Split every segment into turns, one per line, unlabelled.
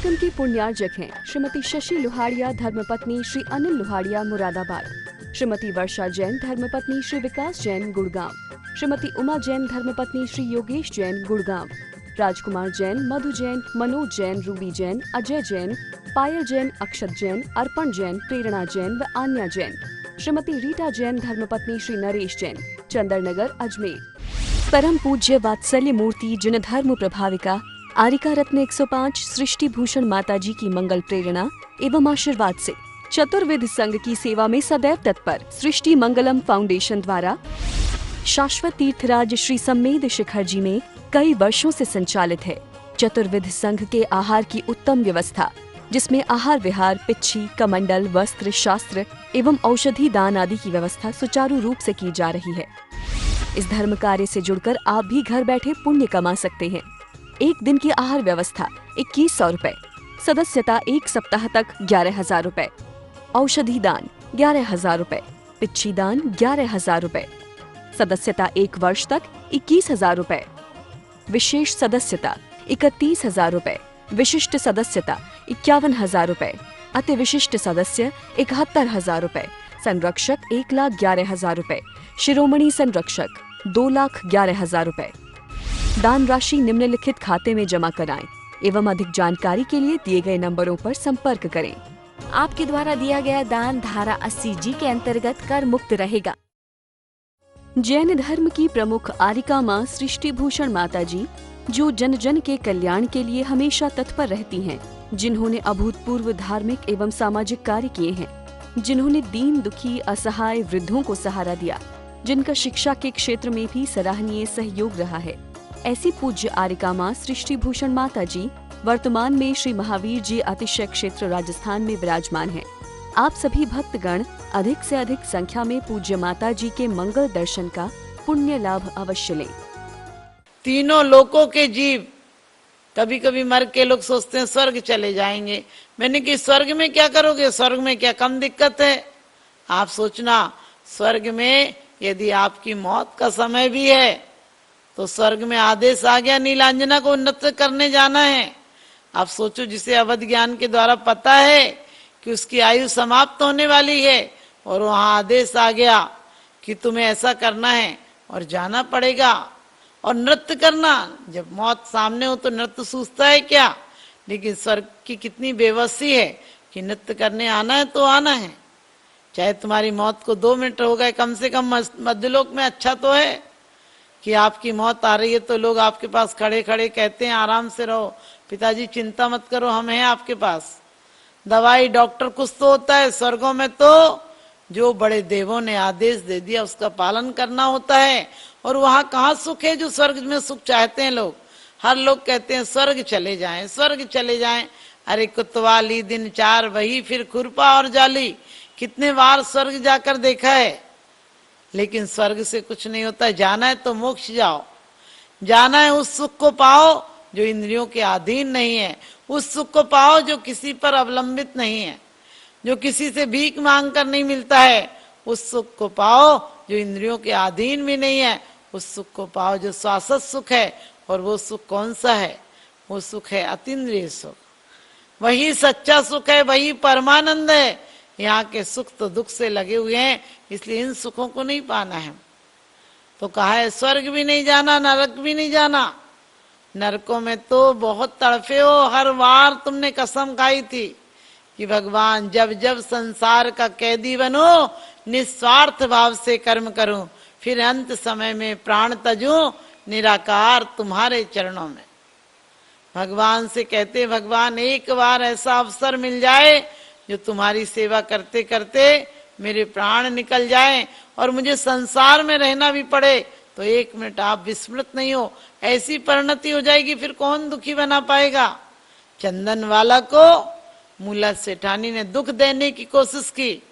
कार्यक्रम के पुण्यार्जक हैं श्रीमती शशि लोहाड़िया धर्मपत्नी श्री अनिल लोहाड़िया मुरादाबाद, श्रीमती वर्षा जैन धर्मपत्नी श्री विकास जैन गुड़गांव, श्रीमती उमा जैन धर्मपत्नी श्री योगेश जैन गुड़गांव, राजकुमार जैन, मधु जैन, मनोज जैन, रूबी जैन, अजय जैन, पायल जैन, अक्षत जैन, अर्पण जैन, प्रेरणा जैन व आन्या जैन, श्रीमती रीटा जैन धर्मपत्नी श्री नरेश जैन, चंदरनगर अजमेर। परम पूज्य वात्सल्य मूर्ति जिन धर्म प्रभाविका आरिका रत्न 105 सृष्टि भूषण माता जी की मंगल प्रेरणा एवं आशीर्वाद से चतुर्विध संघ की सेवा में सदैव तत्पर सृष्टि मंगलम फाउंडेशन द्वारा शाश्वत तीर्थराज श्री सम्मेद शिखर जी में कई वर्षों से संचालित है चतुर्विध संघ के आहार की उत्तम व्यवस्था, जिसमें आहार विहार, पिच्छी, कमंडल, वस्त्र, शास्त्र एवं औषधि दान आदि की व्यवस्था सुचारू रूप से की जा रही है। इस धर्म कार्य से जुड़कर आप भी घर बैठे पुण्य कमा सकते हैं। एक दिन की आहार व्यवस्था 2100 रुपए, सदस्यता 1 सप्ताह तक 11,000 रुपए, औषधि दान 11,000 रुपए, पिच्छी दान 11,000 रुपए, सदस्यता 1 वर्ष तक 21,000 रुपए, विशेष सदस्यता 31,000 रुपए, विशिष्ट सदस्यता 51,000 रुपए, अति विशिष्ट सदस्य 71,000 रुपए, संरक्षक 1,11,000 रुपए, शिरोमणि संरक्षक 2,11,000 रुपए। दान राशि निम्नलिखित खाते में जमा कराएं एवं अधिक जानकारी के लिए दिए गए नंबरों पर संपर्क करें।
आपके द्वारा दिया गया दान धारा 80G के अंतर्गत कर मुक्त रहेगा।
जैन धर्म की प्रमुख आरिका माँ सृष्टि भूषण माता जी, जो जन जन के कल्याण के लिए हमेशा तत्पर रहती हैं, जिन्होंने अभूतपूर्व धार्मिक एवं सामाजिक कार्य किए हैं, जिन्होंने दीन दुखी असहाय वृद्धों को सहारा दिया, जिनका शिक्षा के क्षेत्र में भी सराहनीय सहयोग रहा है, ऐसी पूज्य आरिका माँ सृष्टि भूषण माता जी वर्तमान में श्री महावीर जी अतिशय क्षेत्र राजस्थान में विराजमान हैं। आप सभी भक्तगण अधिक से अधिक संख्या में पूज्य माता जी के मंगल दर्शन का पुण्य लाभ अवश्य लें।
तीनों लोकों के जीव कभी कभी मर के लोग सोचते हैं स्वर्ग चले जाएंगे। मैंने कि स्वर्ग में क्या करोगे, स्वर्ग में क्या कम दिक्कत है? आप सोचना, स्वर्ग में यदि आपकी मौत का समय भी है तो स्वर्ग में आदेश आ गया नीलांजना को नृत्य करने जाना है। आप सोचो, जिसे अवध ज्ञान के द्वारा पता है कि उसकी आयु समाप्त होने वाली है और वहां आदेश आ गया कि तुम्हें ऐसा करना है और जाना पड़ेगा और नृत्य करना। जब मौत सामने हो तो नृत्य सूझता है क्या? लेकिन स्वर्ग की कितनी बेबसी है कि नृत्य करने आना है तो आना है, चाहे तुम्हारी मौत को 2 मिनट हो गए, कम से कम मध्यलोक में अच्छा तो है कि आपकी मौत आ रही है तो लोग आपके पास खड़े खड़े कहते हैं आराम से रहो, पिताजी चिंता मत करो, हम हैं आपके पास। दवाई डॉक्टर कुछ तो होता है, स्वर्गों में तो जो बड़े देवों ने आदेश दे दिया उसका पालन करना होता है। और वहां कहाँ सुख है जो स्वर्ग में सुख चाहते हैं लोग। हर लोग कहते हैं स्वर्ग चले जाएं, स्वर्ग चले जाएं। अरे कुतवाली दिन 4 वही फिर खुरपा और जाली, कितने बार स्वर्ग जाकर देखा है, लेकिन स्वर्ग से कुछ नहीं होता। जाना है तो मोक्ष जाओ, जाना है उस सुख को पाओ जो इंद्रियों के अधीन नहीं है, उस सुख को पाओ जो किसी पर अवलंबित नहीं है, जो किसी से भीख मांग कर नहीं मिलता है। उस सुख को पाओ जो इंद्रियों के अधीन भी नहीं है, उस सुख को पाओ जो शाश्वत सुख है। और वो सुख कौन सा है? वो सुख है अतीन्द्रिय सुख, वही सच्चा सुख है, वही परमानंद है। यहाँ के सुख तो दुख से लगे हुए हैं, इसलिए इन सुखों को नहीं पाना है। तो कहा है स्वर्ग भी नहीं जाना, नरक भी नहीं जाना। नरकों में तो बहुत तड़फे हो, हर बार तुमने कसम खाई थी कि भगवान जब जब संसार का कैदी बनो, निस्वार्थ भाव से कर्म करूं, फिर अंत समय में प्राण तजूं, निराकार तुम्हारे चरणों में। भगवान से कहते, भगवान एक बार ऐसा अवसर मिल जाए जो तुम्हारी सेवा करते करते मेरे प्राण निकल जाए और मुझे संसार में रहना भी पड़े तो 1 मिनट आप विस्मृत नहीं हो। ऐसी परिणति हो जाएगी, फिर कौन दुखी बना पाएगा? चंदन वाला को मूला सेठानी ने दुख देने की कोशिश की,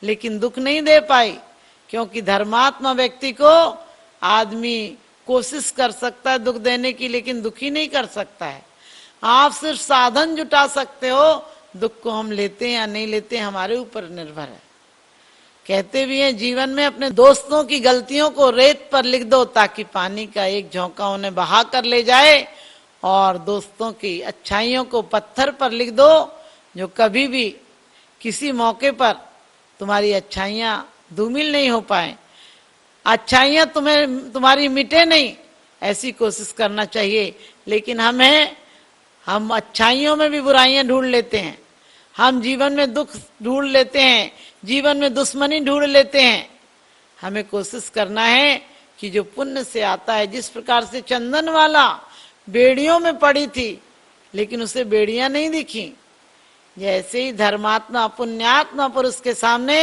लेकिन दुख नहीं दे पाई, क्योंकि धर्मात्मा व्यक्ति को आदमी कोशिश कर सकता है दुख देने की, लेकिन दुखी नहीं कर सकता है। आप सिर्फ साधन जुटा सकते हो, दुख को हम लेते हैं या नहीं लेते हमारे ऊपर निर्भर है। कहते भी हैं जीवन में अपने दोस्तों की गलतियों को रेत पर लिख दो ताकि पानी का एक झोंका उन्हें बहा कर ले जाए, और दोस्तों की अच्छाइयों को पत्थर पर लिख दो, जो कभी भी किसी मौके पर तुम्हारी अच्छाइयां धूमिल नहीं हो पाए, अच्छाइयां तुम्हारी मिटे नहीं, ऐसी कोशिश करना चाहिए। लेकिन हम अच्छाइयों में भी बुराइयां ढूंढ लेते हैं, हम जीवन में दुख ढूंढ लेते हैं, जीवन में दुश्मनी ढूंढ लेते हैं। हमें कोशिश करना है कि जो पुण्य से आता है, जिस प्रकार से चंदन वाला बेड़ियों में पड़ी थी लेकिन उसे बेड़ियां नहीं दिखी, जैसे ही धर्मात्मा पुण्यात्मा पुरुष के सामने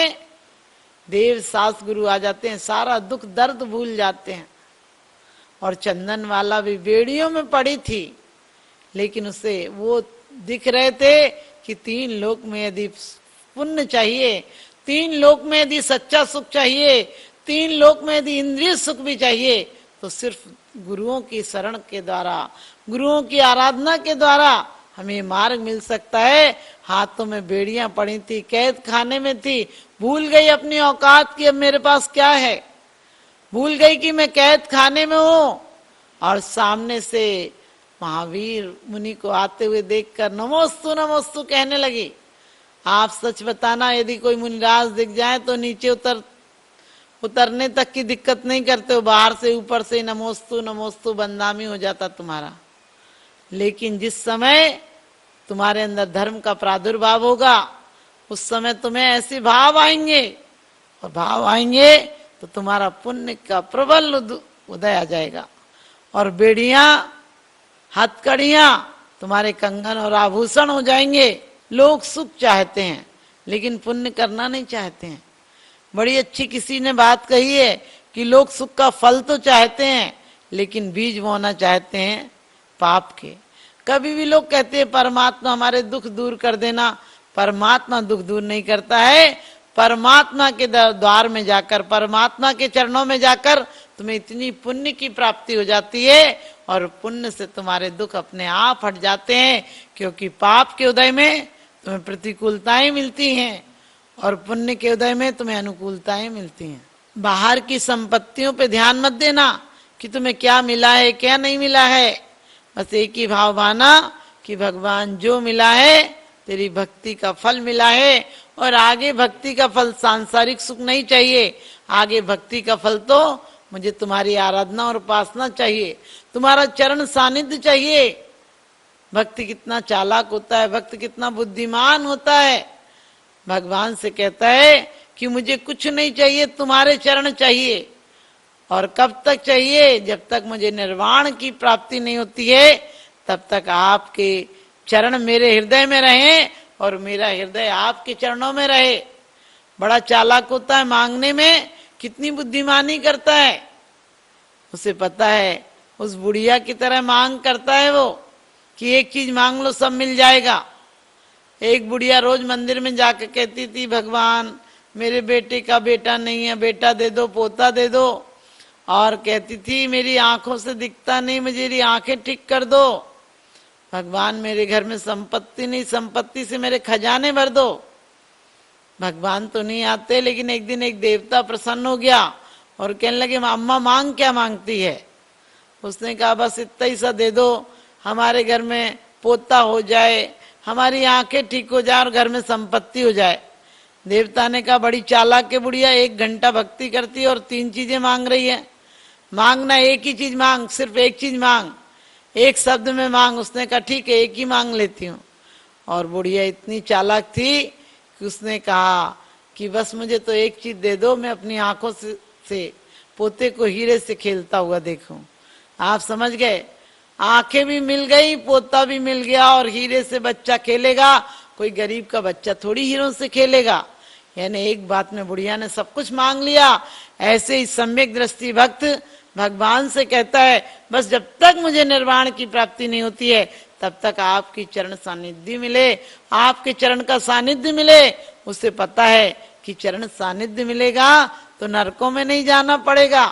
देव सास गुरु आ जाते हैं, सारा दुख दर्द भूल जाते हैं। और चंदन वाला भी बेड़ियों में पड़ी थी लेकिन उसे वो दिख रहे थे कि 3 लोक में यदि पुण्य चाहिए, 3 लोक में यदि सच्चा सुख चाहिए, 3 लोक में यदि इंद्रिय सुख भी चाहिए, तो सिर्फ गुरुओं की शरण के द्वारा, गुरुओं की आराधना के द्वारा हमें मार्ग मिल सकता है। हाथों में बेड़ियां पड़ी थी, कैद खाने में थी, भूल गई अपनी औकात की अब मेरे पास क्या है, भूल गई कि मैं कैद खाने में हूं। और सामने से महावीर मुनि को आते हुए देखकर नमोस्तु नमोस्तु कहने लगी। आप सच बताना, यदि कोई मुनिराज दिख जाए तो नीचे उतरने तक की दिक्कत नहीं करते हो, बाहर से ऊपर से नमोस्तु नमोस्तु बंदामी हो जाता तुम्हारा। लेकिन जिस समय तुम्हारे अंदर धर्म का प्रादुर्भाव होगा, उस समय तुम्हें ऐसे भाव आएंगे, और भाव आएंगे तो तुम्हारा पुण्य का प्रबल उदय आ जाएगा। और बेड़ियां, हथकड़ियां तुम्हारे कंगन और आभूषण हो जाएंगे। लोग सुख चाहते हैं लेकिन पुण्य करना नहीं चाहते हैं। बड़ी अच्छी किसी ने बात कही है कि लोग सुख का फल तो चाहते हैं लेकिन बीज बोना चाहते हैं पाप के। कभी भी लोग कहते हैं परमात्मा हमारे दुख दूर कर देना, परमात्मा दुख दूर नहीं करता है। परमात्मा के द्वार में जाकर, परमात्मा के चरणों में जाकर तुम्हें इतनी पुण्य की प्राप्ति हो जाती है और पुण्य से तुम्हारे दुख अपने आप हट जाते हैं, क्योंकि पाप के उदय में तुम्हें प्रतिकूलताएं मिलती हैं और पुण्य के उदय में तुम्हें अनुकूलताएं मिलती हैं। बाहर की संपत्तियों पे ध्यान मत देना कि तुम्हें क्या मिला है क्या नहीं मिला है। बस एक ही भाव माना कि भगवान जो मिला है तेरी भक्ति का फल मिला है, और आगे भक्ति का फल सांसारिक सुख नहीं चाहिए। आगे भक्ति का फल तो मुझे तुम्हारी आराधना और उपासना चाहिए, तुम्हारा चरण सानिध्य चाहिए। भक्ति कितना चालाक होता है, भक्त कितना बुद्धिमान होता है। भगवान से कहता है कि मुझे कुछ नहीं चाहिए, तुम्हारे चरण चाहिए। और कब तक चाहिए? जब तक मुझे निर्वाण की प्राप्ति नहीं होती है, तब तक आपके चरण मेरे हृदय में रहें और मेरा हृदय आपके चरणों में रहे। बड़ा चालाक होता है, मांगने में कितनी बुद्धिमानी करता है। उसे पता है, उस बुढ़िया की तरह मांग करता है वो कि एक चीज मांग लो सब मिल जाएगा। एक बुढ़िया रोज मंदिर में जाकर कहती थी, भगवान मेरे बेटे का बेटा नहीं है, बेटा दे दो, पोता दे दो। और कहती थी मेरी आंखों से दिखता नहीं, मेरी आंखें ठीक कर दो। भगवान मेरे घर में संपत्ति नहीं, संपत्ति से मेरे खजाने भर दो। भगवान तो नहीं आते, लेकिन एक दिन एक देवता प्रसन्न हो गया और कहने लगे अम्मा मांग क्या मांगती है? उसने कहा बस इतना ही सा दे दो, हमारे घर में पोता हो जाए, हमारी आंखें ठीक हो जाए और घर में संपत्ति हो जाए। देवता ने कहा बड़ी चालाक है बुढ़िया, 1 घंटा भक्ति करती है और 3 चीजें मांग रही है। मांगना एक ही चीज मांग, सिर्फ एक चीज मांग, एक शब्द में मांग। उसने कहा ठीक है, एक ही मांग लेती हूँ। और बुढ़िया इतनी चालाक थी कि उसने कहा कि बस मुझे तो एक चीज दे दो, मैं अपनी आंखों से पोते को हीरे से खेलता हुआ देखूं। आप समझ गए, आंखें भी मिल गई, पोता भी मिल गया और हीरे से बच्चा खेलेगा। कोई गरीब का बच्चा थोड़ी हीरों से खेलेगा। यानी एक बात में बुढ़िया ने सब कुछ मांग लिया। ऐसे ही सम्यक दृष्टि भक्त भगवान से कहता है बस जब तक मुझे निर्वाण की प्राप्ति नहीं होती है तब तक आपकी चरण सानिध्य मिले, आपके चरण का सानिध्य मिले। उसे पता है कि चरण सानिध्य मिलेगा तो नरकों में नहीं जाना पड़ेगा,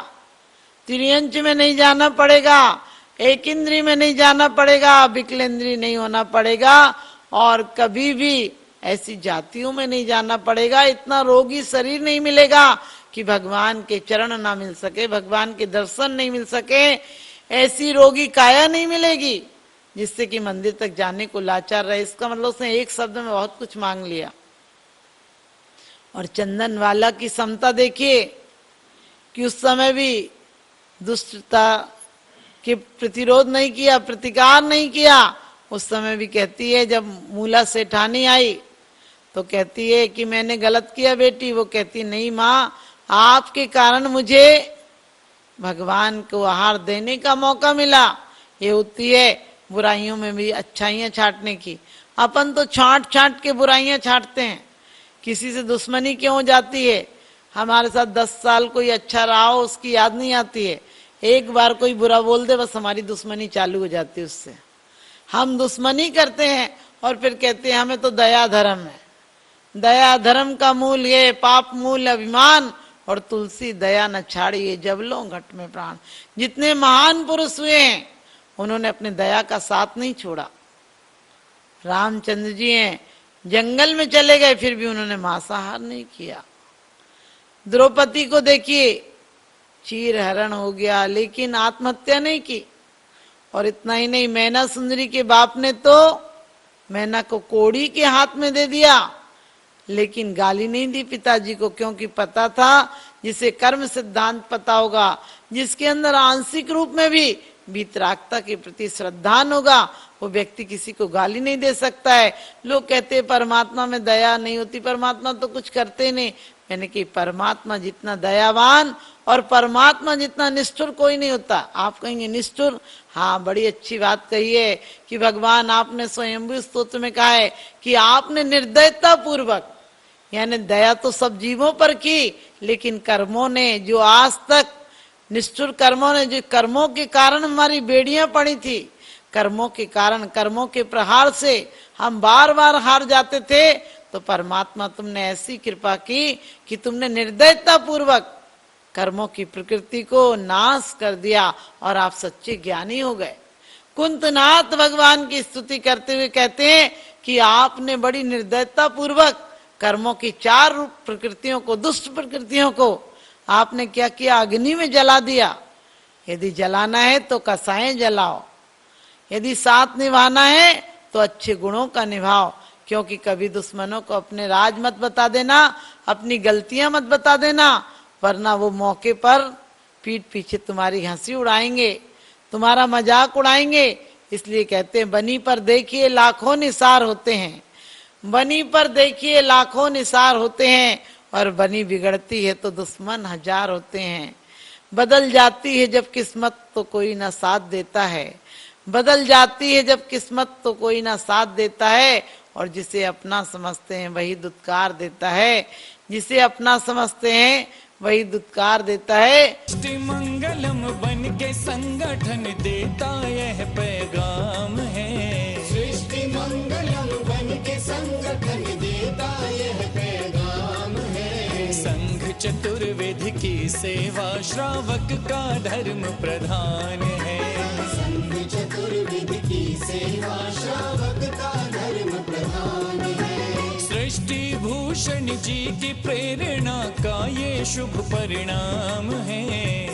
त्रियंच में नहीं जाना पड़ेगा, एक इंद्री में नहीं जाना पड़ेगा, विकलेंद्री नहीं होना पड़ेगा, और कभी भी ऐसी जातियों में नहीं जाना पड़ेगा। इतना रोगी शरीर नहीं मिलेगा कि भगवान के चरण ना मिल सके, भगवान के दर्शन नहीं मिल सके। ऐसी रोगी काया नहीं मिलेगी जिससे कि मंदिर तक जाने को लाचार रहे। इसका मतलब उसने एक शब्द में बहुत कुछ मांग लिया। और चंदन वाला की समता देखिए कि उस समय भी दुष्टता के प्रतिरोध नहीं किया, प्रतिकार नहीं किया। उस समय भी कहती है, जब मूला सेठानी आई तो कहती है कि मैंने गलत किया बेटी। वो कहती नहीं माँ, आपके कारण मुझे भगवान को आहार देने का मौका मिला। ये होती है बुराइयों में भी अच्छाइयां छांटने की। अपन तो छांट छांट के बुराइयां छांटते हैं। किसी से दुश्मनी क्यों हो जाती है? हमारे साथ 10 साल कोई अच्छा रहा हो, उसकी याद नहीं आती है। एक बार कोई बुरा बोल दे, बस हमारी दुश्मनी चालू हो जाती है उससे। हम दुश्मनी करते हैं और फिर कहते हैं हमें तो दया धर्म है। दया धर्म का मूल ये, पाप मूल अभिमान। और तुलसी दया न छाड़िए, जब लो घट में प्राण। जितने महान पुरुष हुए हैं उन्होंने अपने दया का साथ नहीं छोड़ा। रामचंद्र जी हैं, जंगल में चले गए फिर भी उन्होंने मांसाहार नहीं किया। द्रौपदी को देखिए, चीर हरण हो गया लेकिन आत्महत्या नहीं की। और इतना ही नहीं, मैना सुंदरी के बाप ने तो मैना को कोड़ी के हाथ में दे दिया, लेकिन गाली नहीं दी पिताजी को, क्योंकि पता था जिसे कर्म सिद्धांत पता होगा, जिसके अंदर आंशिक रूप में भी वितरागता के प्रति श्रद्धान होगा, वो व्यक्ति किसी को गाली नहीं दे सकता है। लोग कहते हैं परमात्मा में दया नहीं होती, परमात्मा तो कुछ करते नहीं। मैंने कि परमात्मा जितना दयावान और परमात्मा जितना निष्ठुर कोई नहीं होता। आप कहेंगे निष्ठुर, हाँ बड़ी अच्छी बात कही है कि भगवान आपने स्वयंभू स्तोत्र में कहा है कि आपने निर्दयता पूर्वक, यानी दया तो सब जीवों पर की, लेकिन कर्मों ने जो आज तक निष्ठुर कर्मों ने, जो कर्मों के कारण हमारी बेड़ियां पड़ी थी, कर्मों के कारण, कर्मों के प्रहार से हम बार बार हार जाते थे, तो परमात्मा तुमने ऐसी कृपा की कि तुमने निर्दयता पूर्वक कर्मों की प्रकृति को नाश कर दिया और आप सच्चे ज्ञानी हो गए। कुंतनाथ भगवान की स्तुति करते हुए कहते हैं कि आपने बड़ी निर्दयता पूर्वक कर्मों की 4 रूप प्रकृतियों को, दुष्ट प्रकृतियों को आपने क्या किया? अग्नि में जला दिया। यदि जलाना है तो कसाएं जलाओ, यदि साथ निभाना है तो अच्छे गुणों का निभाओ। क्योंकि कभी दुश्मनों को अपने राज मत बता देना, अपनी गलतियां मत बता देना, वरना वो मौके पर पीठ पीछे तुम्हारी हंसी उड़ाएंगे, तुम्हारा मजाक उड़ाएंगे। इसलिए कहते हैं बनी पर देखिए लाखों निसार होते हैं, बनी पर देखिए लाखों निसार होते हैं, और बनी बिगड़ती है तो दुश्मन 1000 होते हैं। बदल जाती है जब किस्मत तो कोई ना साथ देता है, बदल जाती है जब किस्मत तो कोई ना साथ देता है। और जिसे अपना समझते हैं वही दुत्कार देता है, जिसे अपना समझते हैं वही दुत्कार देता है।
सृष्टि मंगलम बन के संगठन देता यह पैगाम है, सृष्टि मंगलम बन के संगठन देता यह पैगाम है। संघ चतुर्वेद की सेवा श्रावक का धर्म प्रधान है, संघ चतुर्वेद की सेवा श्रावक का धर्म प्रधान है। सृष्टि भूषण जी की प्रेरणा का ये शुभ परिणाम है,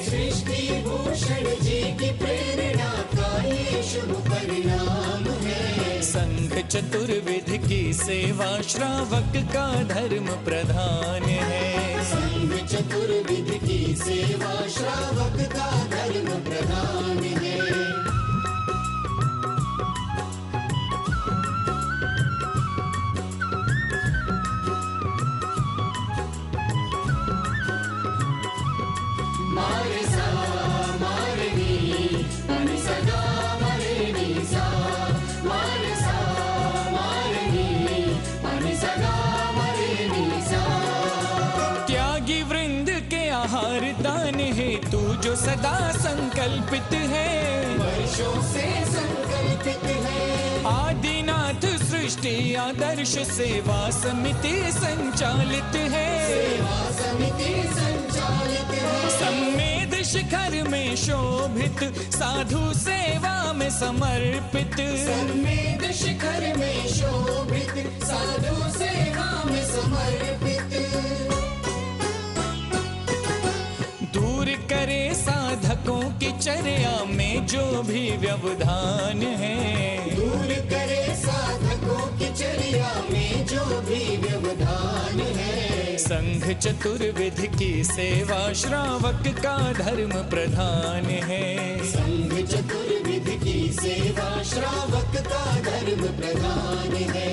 सृष्टि भूषण जी की प्रेरणा का ये शुभ परिणाम है। संघ चतुर्विध की सेवा श्रावक का धर्म प्रधान है, संघ चतुर्विध की सेवा श्रावक का धर्म प्रधान है। त्यागी वृंद के आहार दान है तू जो सदा संकल्पित है, वर्षों से संकल्पित है। आदिनाथ सृष्टि आदर्श सेवा समिति संचालित है, सेवा समिति संचालित है। सम्मेद शिखर में शोभित साधु सेवा में समर्पित, सम्मेद शिखर में शोभित साधु सेवा में समर्पित। दूर करे साधकों की चर्या में जो भी व्यवधान है,
दूर करे साधकों की चर्या में जो भी व्यवधान है।
संघ चतुर्विध की सेवा श्रावक का धर्म प्रधान है।
संघ चतुर्विध की सेवा श्रावक का धर्म प्रधान है।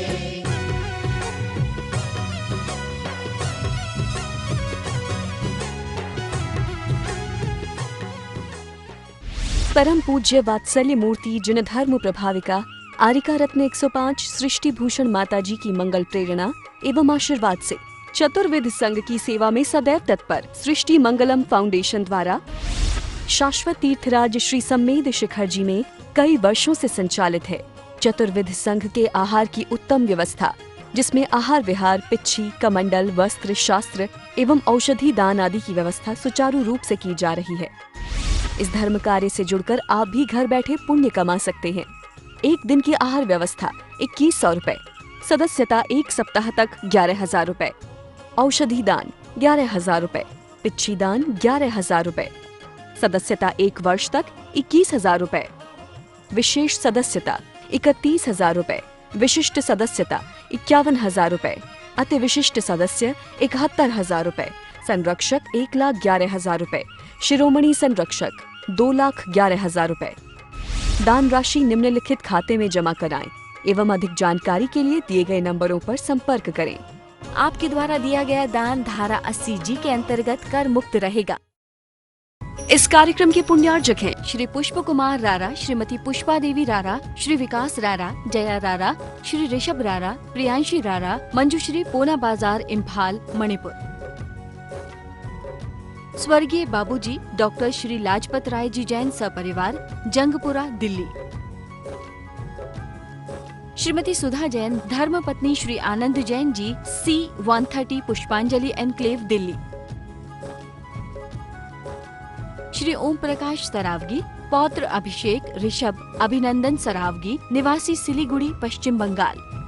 परम पूज्य वात्सल्य मूर्ति जिन धर्म प्रभाविका आरिका रत्न 105 सृष्टि भूषण माताजी की मंगल प्रेरणा एवं आशीर्वाद से चतुर्विध संघ की सेवा में सदैव तत्पर सृष्टि मंगलम फाउंडेशन द्वारा शाश्वत तीर्थराज श्री सम्मेद शिखर जी में कई वर्षों से संचालित है चतुर्विध संघ के आहार की उत्तम व्यवस्था, जिसमें आहार विहार, पिच्छी, कमंडल, वस्त्र, शास्त्र एवं औषधि दान आदि की व्यवस्था सुचारू रूप से की जा रही है। इस धर्म कार्य से जुड़कर आप भी घर बैठे पुण्य कमा सकते हैं। एक दिन की आहार व्यवस्था 2100 रुपए, सदस्यता एक सप्ताह तक 11,000 रुपए, औषधि दान 11,000 रुपए, पिच्छी दान 11,000 रुपए, सदस्यता एक वर्ष तक 21,000 रुपए, विशेष सदस्यता 31,000 रुपए, विशिष्ट सदस्यता 51,000 रुपए, अति विशिष्ट सदस्य 71,000 रुपए, संरक्षक 1,11,000 रुपए, शिरोमणि संरक्षक 2,11,000 रुपए। दान राशि निम्नलिखित खाते में जमा कराएं एवं अधिक जानकारी के लिए दिए गए नंबरों पर संपर्क करें।
आपके द्वारा दिया गया दान धारा 80G के अंतर्गत कर मुक्त रहेगा।
इस कार्यक्रम के पुण्यार्जक हैं
श्री पुष्प कुमार रारा, श्रीमती पुष्पा देवी रारा, श्री विकास रारा, जया रारा, श्री ऋषभ रारा, प्रियांशी रारा, मंजुश्री, पोना बाजार, इम्फाल, मणिपुर। स्वर्गीय बाबूजी डॉक्टर श्री लाजपत राय जी जैन सपरिवार, जंगपुरा, दिल्ली। श्रीमती सुधा जैन, धर्मपत्नी श्री आनंद जैन जी, C130 पुष्पांजलि एनक्लेव, दिल्ली। श्री ओम प्रकाश सरावगी, पौत्र अभिषेक ऋषभ अभिनंदन सरावगी, निवासी सिलीगुड़ी, पश्चिम बंगाल।